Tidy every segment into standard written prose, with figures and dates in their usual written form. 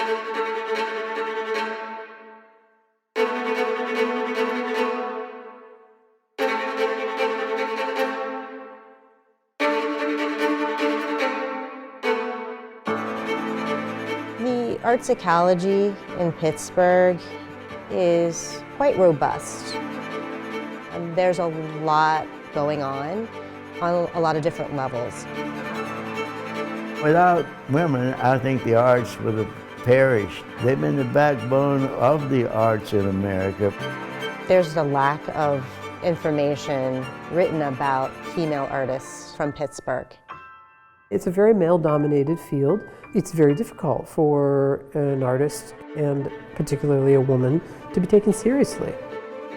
The arts ecology in Pittsburgh is quite robust. There's a lot going on a lot of different levels. Without women, I think the arts would have perished. They've been the backbone of the arts in America. There's a lack of information written about female artists from Pittsburgh. It's a very male-dominated field. It's very difficult for an artist, and particularly a woman, to be taken seriously.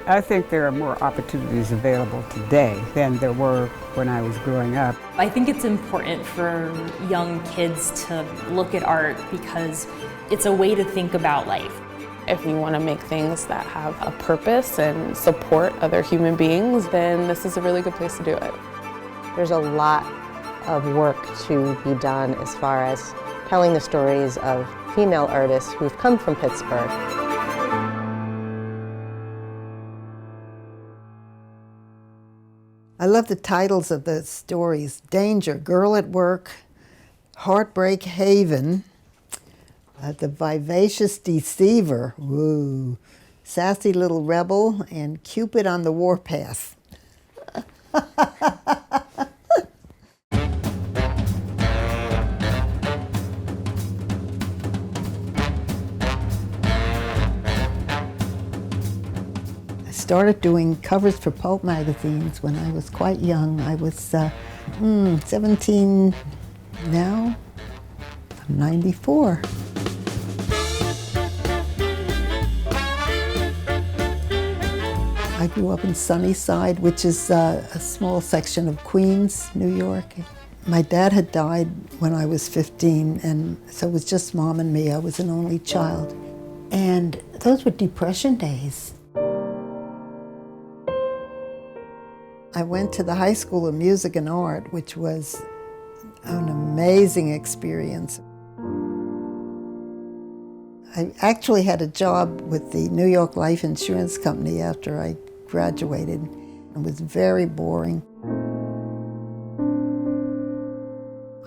I think there are more opportunities available today than there were when I was growing up. I think it's important for young kids to look at art because it's a way to think about life. If you want to make things that have a purpose and support other human beings, then this is a really good place to do it. There's a lot of work to be done as far as telling the stories of female artists who've come from Pittsburgh. I love the titles of the stories. Danger, Girl at Work, Heartbreak Haven, The Vivacious Deceiver, woo, Sassy Little Rebel, and Cupid on the Warpath. I started doing covers for pulp magazines when I was quite young. I was 17 now. I'm 94. I grew up in Sunnyside, which is a small section of Queens, New York. My dad had died when I was 15, and so it was just Mom and me. I was an only child. And those were Depression days. I went to the High School of Music and Art, which was an amazing experience. I actually had a job with the New York Life Insurance Company after I graduated. It was very boring.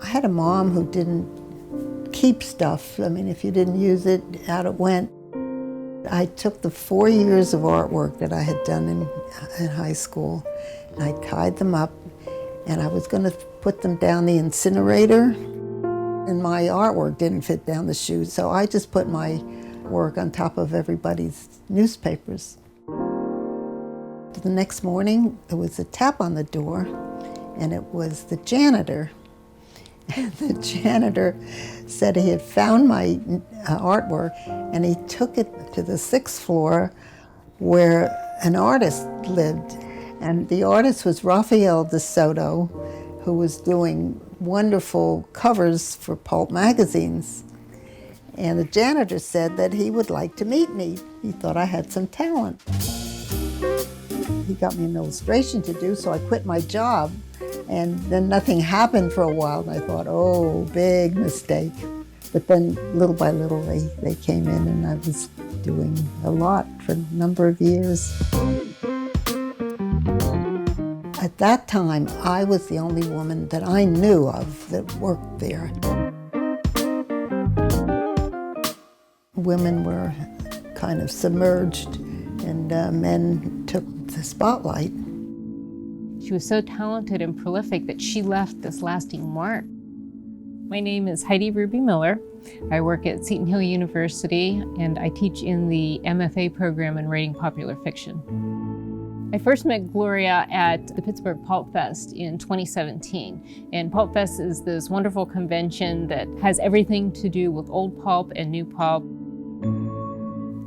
I had a mom who didn't keep stuff. I mean, if you didn't use it, out it went. I took the 4 years of artwork that I had done in high school, and I tied them up, and I was going to put them down the incinerator, and my artwork didn't fit down the chute, so I just put my work on top of everybody's newspapers. The next morning, there was a tap on the door, and it was the janitor. And the janitor said he had found my artwork, and he took it to the 6th floor where an artist lived. And the artist was Raphael de Soto, who was doing wonderful covers for pulp magazines. And the janitor said that he would like to meet me. He thought I had some talent. He got me an illustration to do, so I quit my job. And then nothing happened for a while, and I thought, oh, big mistake. But then little by little, they came in, and I was doing a lot for a number of years. At that time, I was the only woman that I knew of that worked there. Women were kind of submerged, and men took the spotlight. She was so talented and prolific that she left this lasting mark. My name is Heidi Ruby Miller. I work at Seton Hill University, and I teach in the MFA program in writing popular fiction. I first met Gloria at the Pittsburgh Pulp Fest in 2017. And Pulp Fest is this wonderful convention that has everything to do with old pulp and new pulp.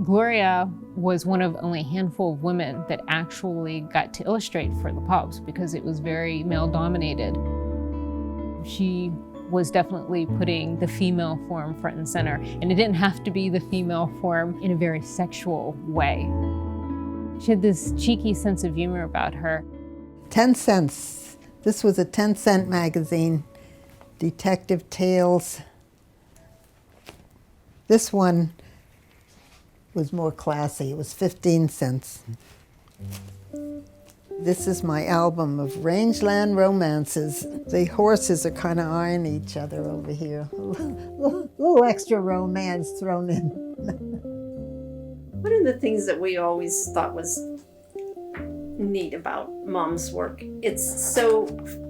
Gloria was one of only a handful of women that actually got to illustrate for the pulps because it was very male-dominated. She was definitely putting the female form front and center, and it didn't have to be the female form in a very sexual way. She had this cheeky sense of humor about her. 10 cents. This was a 10-cent magazine, Detective Tales. This one was more classy. It was 15 cents. This is my album of rangeland romances. The horses are kind of eyeing each other over here. A little extra romance thrown in. One of the things that we always thought was neat about Mom's work, it's so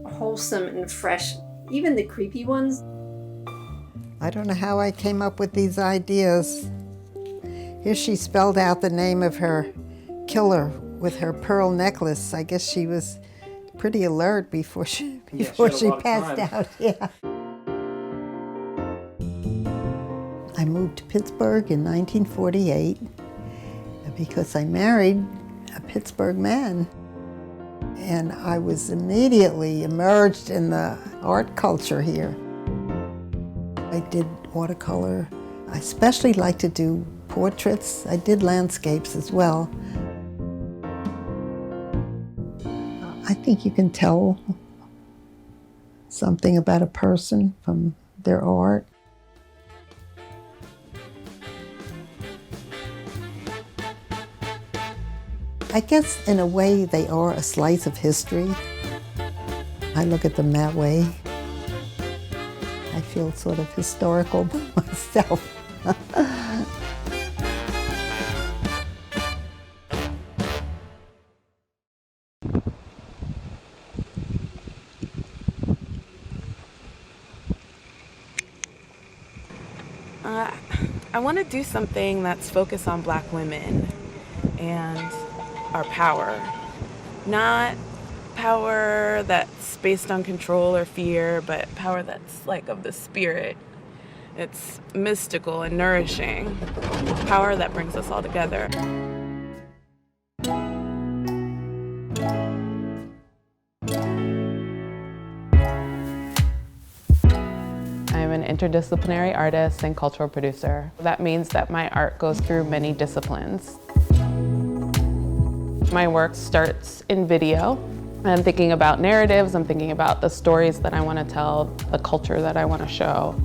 wholesome and fresh, even the creepy ones. I don't know how I came up with these ideas. Here she spelled out the name of her killer with her pearl necklace. I guess she was pretty alert before she passed out. Yeah. I moved to Pittsburgh in 1948 because I married a Pittsburgh man. And I was immediately immersed in the art culture here. I did watercolor. I especially like to do portraits. I did landscapes as well. I think you can tell something about a person from their art. I guess in a way they are a slice of history. I look at them that way. I feel sort of historical myself. I want to do something that's focused on Black women and our power. Not power that's based on control or fear, but power that's like of the spirit. It's mystical and nourishing. Power that brings us all together. I'm an interdisciplinary artist and cultural producer. That means that my art goes through many disciplines. My work starts in video. I'm thinking about narratives, I'm thinking about the stories that I want to tell, the culture that I want to show.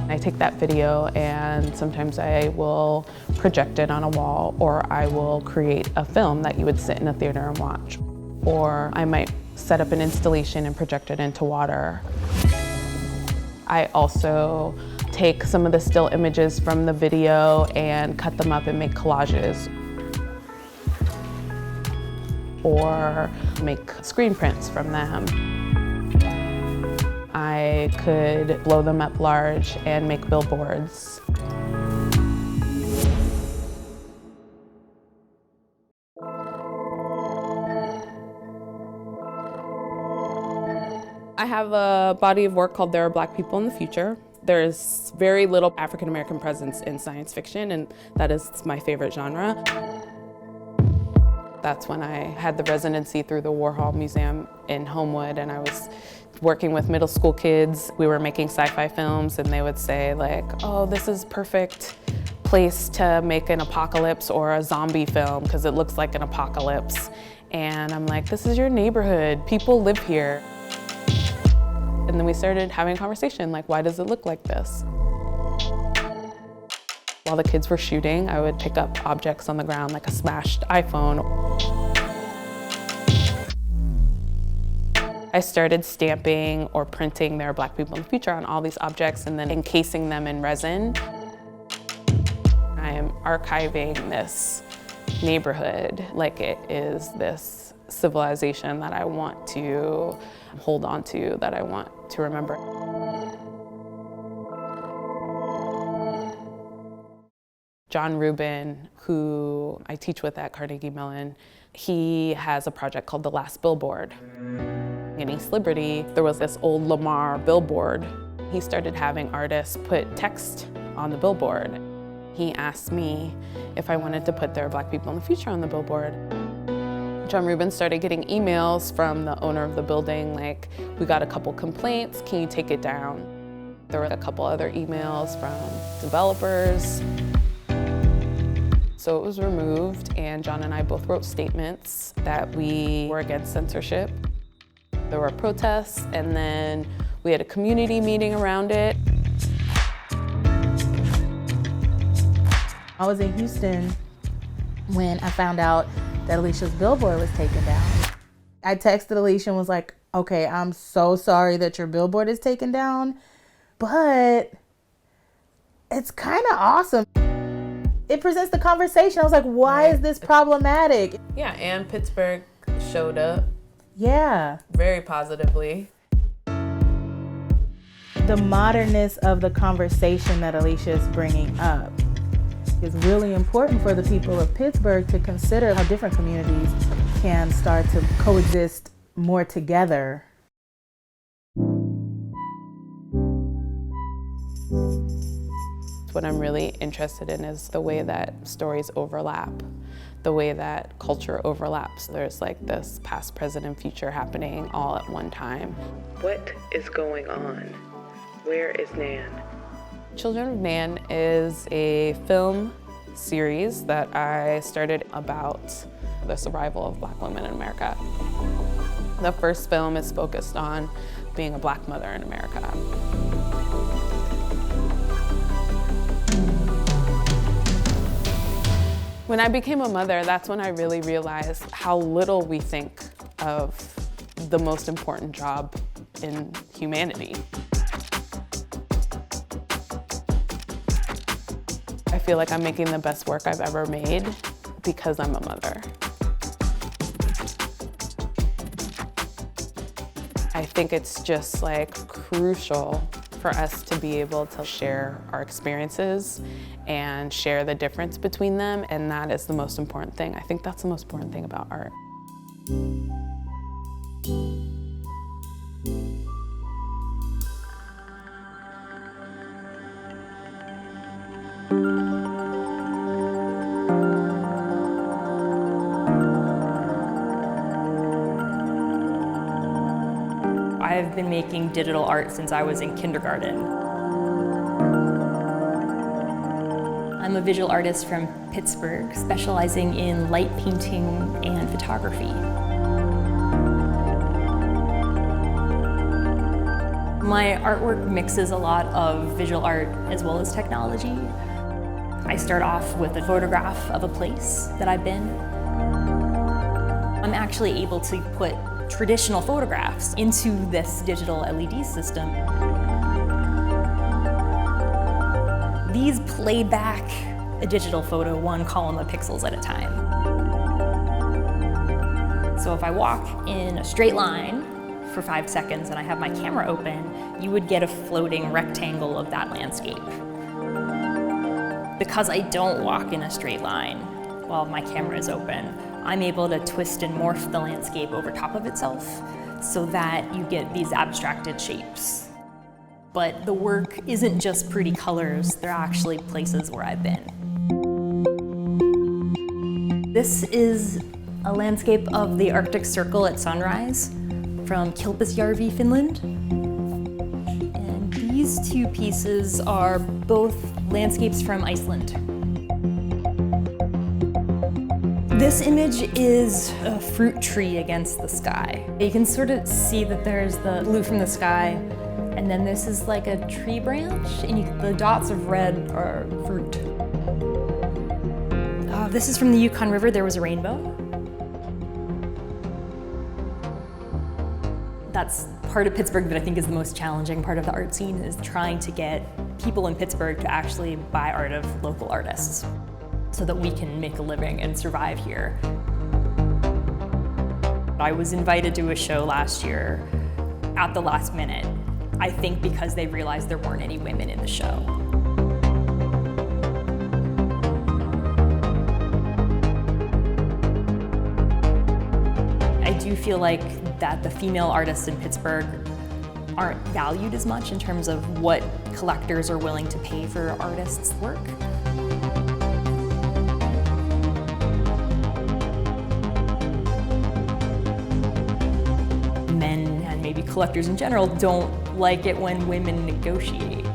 I take that video and sometimes I will project it on a wall, or I will create a film that you would sit in a theater and watch. Or I might set up an installation and project it into water. I also take some of the still images from the video and cut them up and make collages. Or make screen prints from them. I could blow them up large and make billboards. I have a body of work called There Are Black People in the Future. There's very little African American presence in science fiction, and that is my favorite genre. That's when I had the residency through the Warhol Museum in Homewood, and I was working with middle school kids. We were making sci-fi films, and they would say like, oh, this is perfect place to make an apocalypse or a zombie film because it looks like an apocalypse. And I'm like, this is your neighborhood. People live here. And then we started having a conversation, like, why does it look like this? While the kids were shooting, I would pick up objects on the ground, like a smashed iPhone. I started stamping or printing There Are Black People in the Future on all these objects and then encasing them in resin. I am archiving this neighborhood like it is this civilization that I want to hold on to, that I want to remember. John Rubin, who I teach with at Carnegie Mellon, he has a project called The Last Billboard. In East Liberty, there was this old Lamar billboard. He started having artists put text on the billboard. He asked me if I wanted to put There Are Black People in the Future on the billboard. John Rubin started getting emails from the owner of the building, like, we got a couple complaints, can you take it down? There were a couple other emails from developers. So it was removed, and John and I both wrote statements that we were against censorship. There were protests, and then We had a community meeting around it. I was in Houston when I found out that Alisha's billboard was taken down. I texted Alisha and was like, okay, I'm so sorry that your billboard is taken down, but it's kind of awesome. It presents the conversation. I was like, why is this problematic? Yeah, and Pittsburgh showed up. Yeah. Very positively. The modernness of the conversation that Alisha is bringing up is really important for the people of Pittsburgh to consider how different communities can start to coexist more together. What I'm really interested in is the way that stories overlap, the way that culture overlaps. There's like this past, present, and future happening all at one time. What is going on? Where is Nan? Children of Nan is a film series that I started about the survival of Black women in America. The first film is focused on being a Black mother in America. When I became a mother, that's when I really realized how little we think of the most important job in humanity. I feel like I'm making the best work I've ever made because I'm a mother. I think it's just like crucial for us to be able to share our experiences and share the difference between them, and that is the most important thing. I think that's the most important thing about art. I've been making digital art since I was in kindergarten. I'm a visual artist from Pittsburgh, specializing in light painting and photography. My artwork mixes a lot of visual art as well as technology. I start off with a photograph of a place that I've been. I'm actually able to put traditional photographs into this digital LED system. These play back a digital photo 1 column of pixels at a time. So if I walk in a straight line for 5 seconds and I have my camera open, you would get a floating rectangle of that landscape. Because I don't walk in a straight line while my camera is open, I'm able to twist and morph the landscape over top of itself so that you get these abstracted shapes. But the work isn't just pretty colors, they're actually places where I've been. This is a landscape of the Arctic Circle at sunrise from Kilpisjärvi, Finland. And these two pieces are both landscapes from Iceland. This image is a fruit tree against the sky. You can sort of see that there's the blue from the sky, and then this is like a tree branch, and the dots of red are fruit. This is from the Yukon River. There was a rainbow. That's part of Pittsburgh that I think is the most challenging part of the art scene, is trying to get people in Pittsburgh to actually buy art of local artists, so that we can make a living and survive here. I was invited to a show last year at the last minute, I think because they realized there weren't any women in the show. I do feel like that the female artists in Pittsburgh aren't valued as much in terms of what collectors are willing to pay for artists' work. Men and maybe collectors in general don't like it when women negotiate.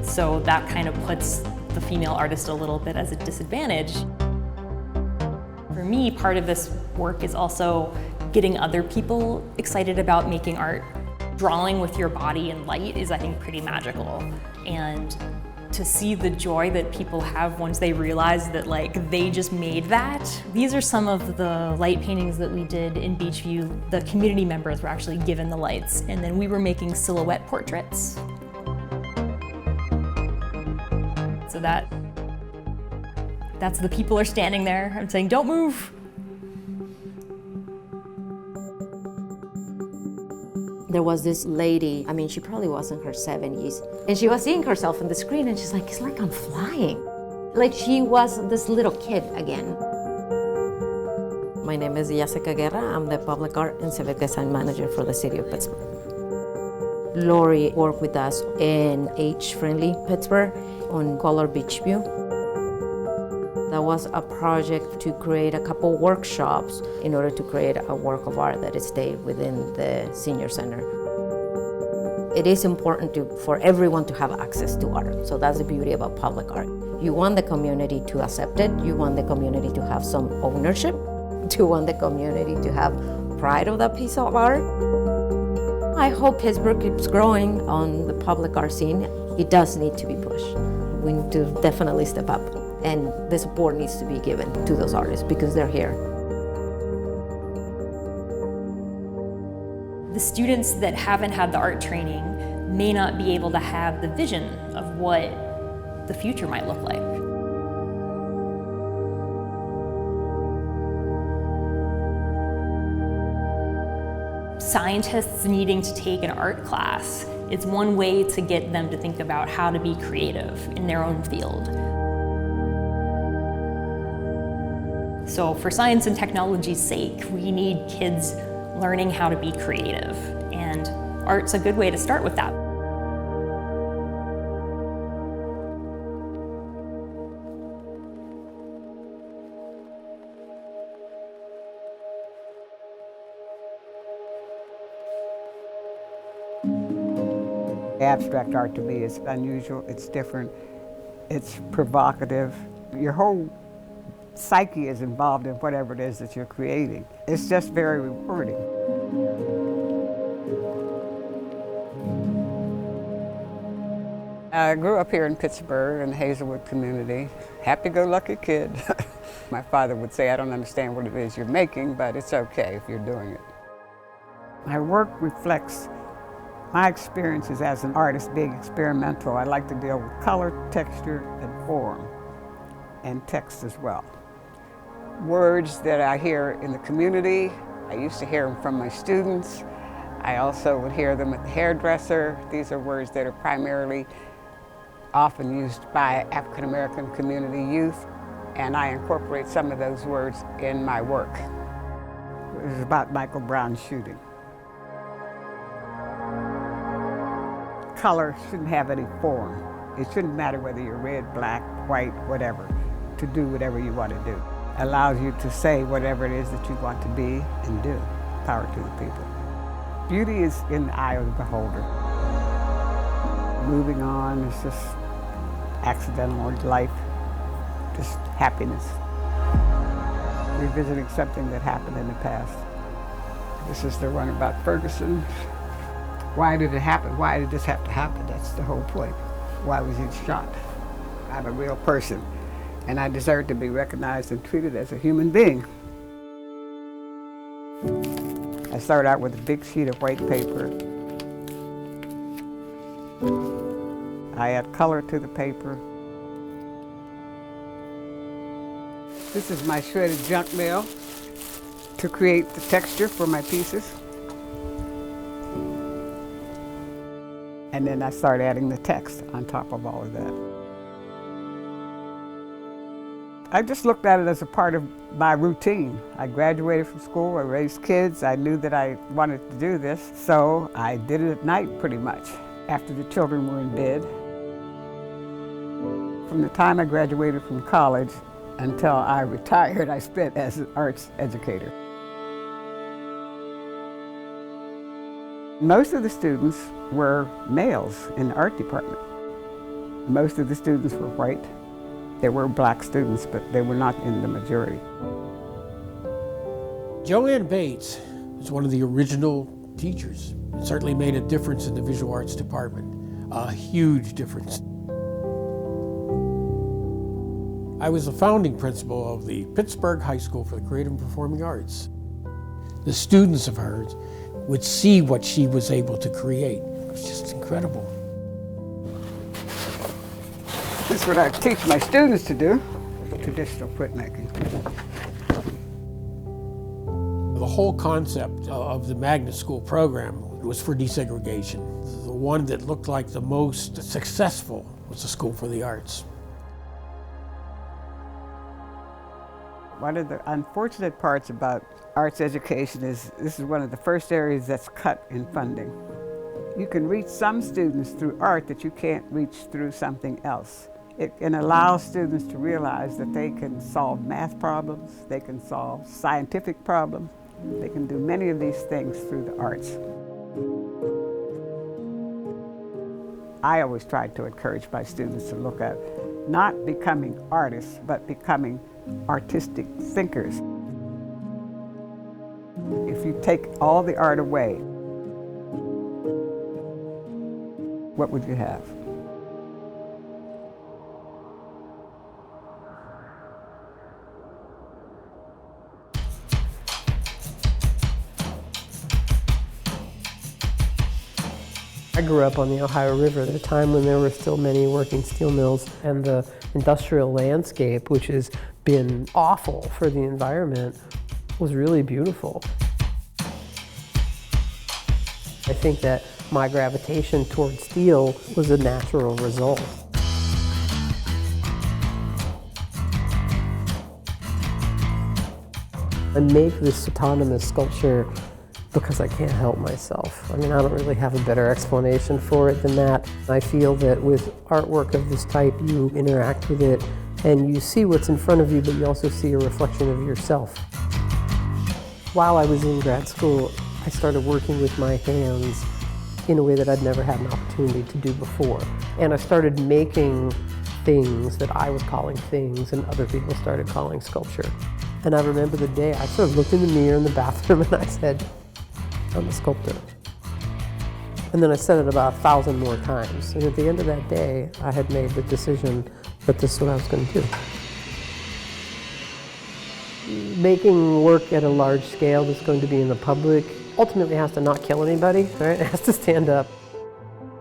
So that kind of puts the female artist a little bit as a disadvantage. For me, part of this work is also getting other people excited about making art. Drawing with your body and light is, I think, pretty magical. And to see the joy that people have once they realize that like they just made that. These are some of the light paintings that we did in Beachview. The community members were actually given the lights, and then we were making silhouette portraits. So that's the people are standing there. I'm saying, don't move. There was this lady, I mean, she probably was in her 70s, and she was seeing herself on the screen, and she's like, it's like I'm flying. Like she was this little kid again. My name is Jessica Guerra. I'm the Public Art and Civic Design Manager for the City of Pittsburgh. Lori worked with us in Age-Friendly Pittsburgh on Color Beachview. That was a project to create a couple workshops in order to create a work of art that stayed within the senior center. It is important for everyone to have access to art, so that's the beauty about public art. You want the community to accept it, you want the community to have some ownership, you want the community to have pride of that piece of art. I hope Pittsburgh keeps growing on the public art scene. It does need to be pushed. We need to definitely step up. And the support needs to be given to those artists because they're here. The students that haven't had the art training may not be able to have the vision of what the future might look like. Scientists needing to take an art class, it's one way to get them to think about how to be creative in their own field. So for science and technology's sake, we need kids learning how to be creative, and art's a good way to start with that. Abstract art to me is unusual, it's different, it's provocative. Your whole psyche is involved in whatever it is that you're creating. It's just very rewarding. I grew up here in Pittsburgh in the Hazelwood community. Happy-go-lucky kid. My father would say, I don't understand what it is you're making, but it's okay if you're doing it. My work reflects my experiences as an artist being experimental. I like to deal with color, texture, and form, and text as well. Words that I hear in the community, I used to hear them from my students. I also would hear them at the hairdresser. These are words that are primarily often used by African American community youth, and I incorporate some of those words in my work. It was about Michael Brown's shooting. Color shouldn't have any form. It shouldn't matter whether you're red, black, white, whatever, to do whatever you want to do. Allows you to say whatever it is that you want to be and do. Power to the people. Beauty is in the eye of the beholder. Moving on is just accidental life, just happiness. Revisiting something that happened in the past. This is the one about Ferguson. Why did it happen? Why did this have to happen? That's the whole point. Why was he shot? I'm a real person, and I deserve to be recognized and treated as a human being. I started out with a big sheet of white paper. I add color to the paper. This is my shredded junk mail to create the texture for my pieces. And then I start adding the text on top of all of that. I just looked at it as a part of my routine. I graduated from school, I raised kids, I knew that I wanted to do this, so I did it at night pretty much, after the children were in bed. From the time I graduated from college until I retired, I spent as an arts educator. Most of the students were males in the art department. Most of the students were white. There were black students, but they were not in the majority. JoAnne Bates was one of the original teachers. It certainly made a difference in the visual arts department, a huge difference. I was the founding principal of the Pittsburgh High School for the Creative and Performing Arts. The students of hers would see what she was able to create. It was just incredible. This is what I teach my students to do, traditional printmaking. The whole concept of the magnet school program was for desegregation. The one that looked like the most successful was the School for the Arts. One of the unfortunate parts about arts education is this is one of the first areas that's cut in funding. You can reach some students through art that you can't reach through something else. It can allow students to realize that they can solve math problems, they can solve scientific problems, they can do many of these things through the arts. I always try to encourage my students to look at not becoming artists, but becoming artistic thinkers. If you take all the art away, what would you have? I grew up on the Ohio River at a time when there were still many working steel mills, and the industrial landscape, which has been awful for the environment, was really beautiful. I think that my gravitation towards steel was a natural result. I make this autonomous sculpture because I can't help myself. I mean, I don't really have a better explanation for it than that. I feel that with artwork of this type, you interact with it and you see what's in front of you, but you also see a reflection of yourself. While I was in grad school, I started working with my hands in a way that I'd never had an opportunity to do before. And I started making things that I was calling things and other people started calling sculpture. And I remember the day I sort of looked in the mirror in the bathroom and I said, I'm a sculptor. And then I said it about 1,000 more times. And at the end of that day, I had made the decision that this is what I was going to do. Making work at a large scale that's going to be in the public ultimately has to not kill anybody, right? It has to stand up.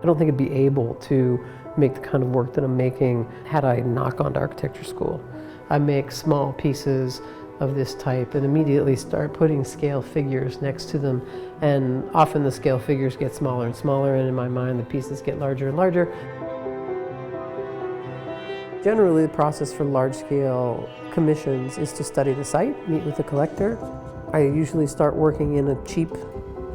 I don't think I'd be able to make the kind of work that I'm making had I not gone to architecture school. I make small pieces of this type and immediately start putting scale figures next to them, and often the scale figures get smaller and smaller, and in my mind the pieces get larger and larger. Generally the process for large-scale commissions is to study the site, meet with the collector. I usually start working in a cheap,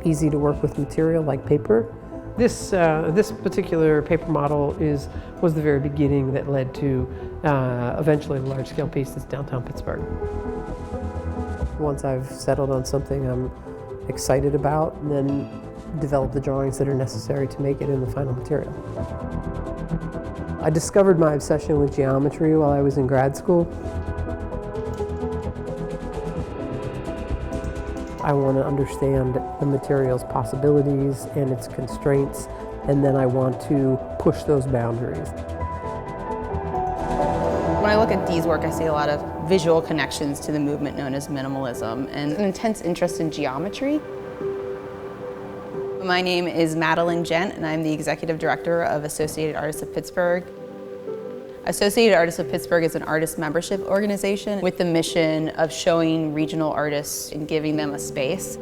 easy to work with material like paper. This particular paper model was the very beginning that led to eventually the large-scale piece that's downtown Pittsburgh. Once I've settled on something I'm excited about, and then develop the drawings that are necessary to make it in the final material. I discovered my obsession with geometry while I was in grad school. I want to understand the material's possibilities and its constraints, and then I want to push those boundaries. When I look at Dee's work, I see a lot of visual connections to the movement known as minimalism and an intense interest in geometry. My name is Madeline Gent, and I'm the Executive Director of Associated Artists of Pittsburgh. Associated Artists of Pittsburgh is an artist membership organization with the mission of showing regional artists and giving them a space.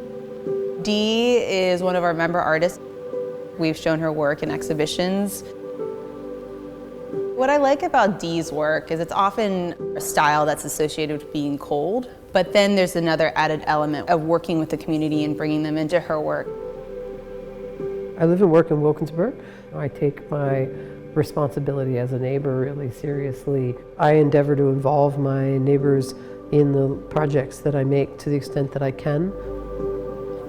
Dee is one of our member artists. We've shown her work in exhibitions. What I like about Dee's work is it's often a style that's associated with being cold, but then there's another added element of working with the community and bringing them into her work. I live and work in Wilkinsburg. I take my responsibility as a neighbor really seriously. I endeavor to involve my neighbors in the projects that I make to the extent that I can.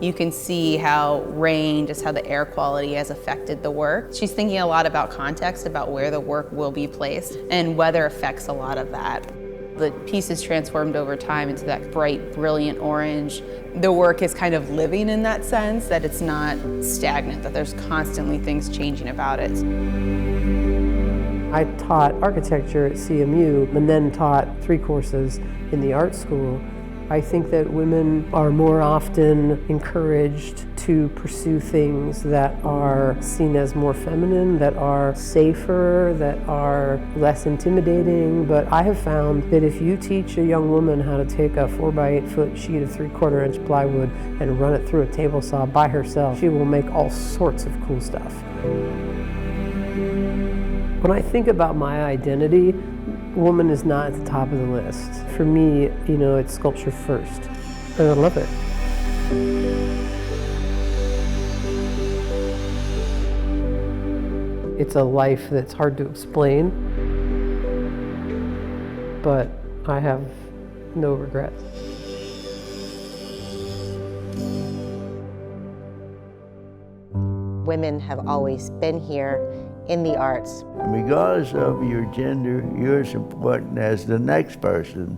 You can see how rain, just how the air quality has affected the work. She's thinking a lot about context, about where the work will be placed, and weather affects a lot of that. The piece is transformed over time into that bright, brilliant orange. The work is kind of living in that sense, that it's not stagnant, that there's constantly things changing about it. I taught architecture at CMU and then taught 3 courses in the art school. I think that women are more often encouraged to pursue things that are seen as more feminine, that are safer, that are less intimidating. But I have found that if you teach a young woman how to take a 4 by 8 foot sheet of 3/4 inch plywood and run it through a table saw by herself, she will make all sorts of cool stuff. When I think about my identity, woman is not at the top of the list. For me, you know, it's sculpture first, and I love it. It's a life that's hard to explain, but I have no regrets. Women have always been here in the arts. Regardless of your gender, you're as important as the next person.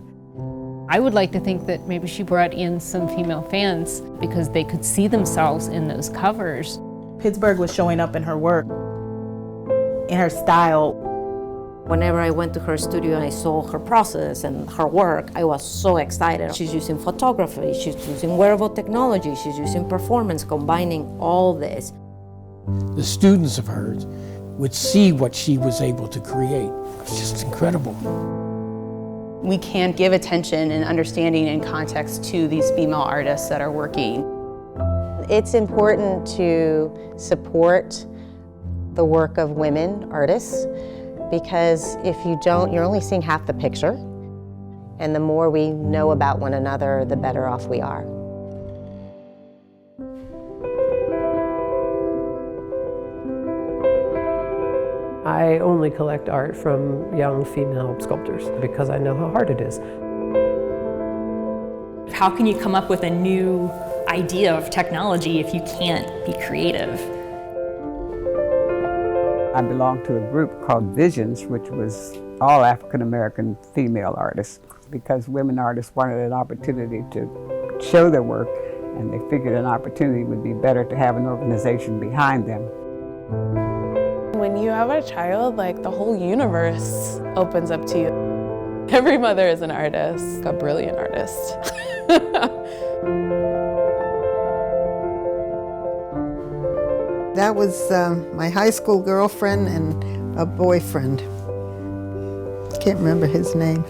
I would like to think that maybe she brought in some female fans because they could see themselves in those covers. Pittsburgh was showing up in her work, in her style. Whenever I went to her studio and I saw her process and her work, I was so excited. She's using photography, she's using wearable technology, she's using performance, combining all this. The students of hers would see what she was able to create. It's just incredible. We can't give attention and understanding and context to these female artists that are working. It's important to support the work of women artists, because if you don't, you're only seeing half the picture. And the more we know about one another, the better off we are. I only collect art from young female sculptors because I know how hard it is. How can you come up with a new idea of technology if you can't be creative? I belonged to a group called Visions, which was all African-American female artists, because women artists wanted an opportunity to show their work, and they figured an opportunity would be better to have an organization behind them. When you have a child, like, the whole universe opens up to you. Every mother is an artist, a brilliant artist. That was my high school girlfriend and a boyfriend. Can't remember his name.